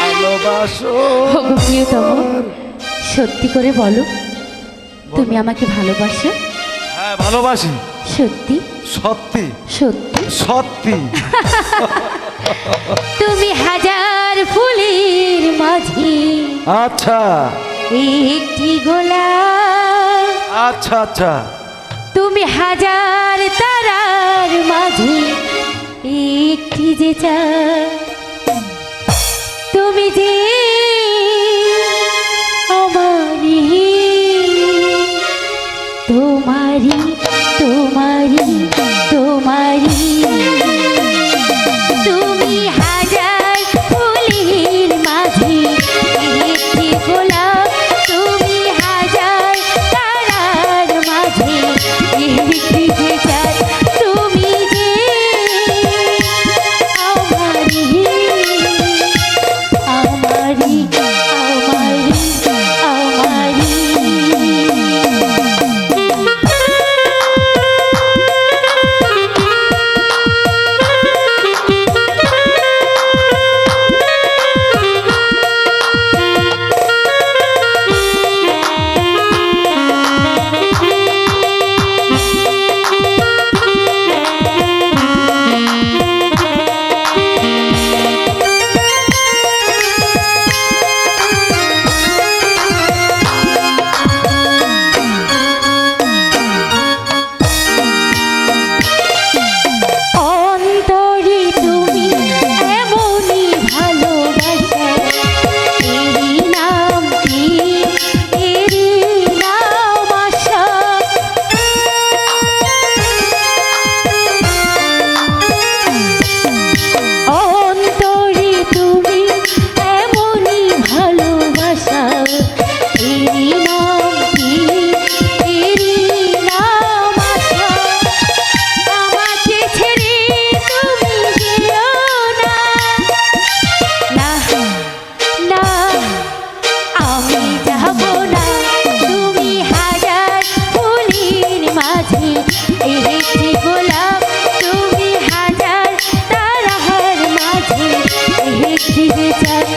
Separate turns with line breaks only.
ভালোবাসো
প্রিয়তম, সত্যি করে বলো, তুমি আমাকে ভালোবাসো?
হ্যাঁ ভালোবাসি।
সত্যি
সত্যি
সত্যি?
সত্যি।
তুমি হাজার ফুলের মাঝে
আচ্ছা
একটি গোলাপ,
আচ্ছা আচ্ছা।
তুমি হাজার তারার মাঝে একটি যে চাঁদ, তুমি যে আমারি, তোমারি তোমারি তোমারি। তুমি হাজার ফুলের মাঝে একটি গোলাপ, তুমি হাজার তারার মাঝে একটি যে চাঁদ, তুমি যে আমারি আমারি আমারি আমারি। অন্তরে তুমি এমনই ভালোবাসা, এরই নাম কি, এরই নাম আশা। অন্তরে তুমি এমনই ভালোবাসা, এরই নাম কি, এরই নাম আশা। আমাকে ছেড়ে তুমি যেও না, না না আমি যাব না। তুমি হাজার ফুলের মাঝে একটি গোলাপ, তুমি হাজার তারার মাঝে একটি যে চাঁদ,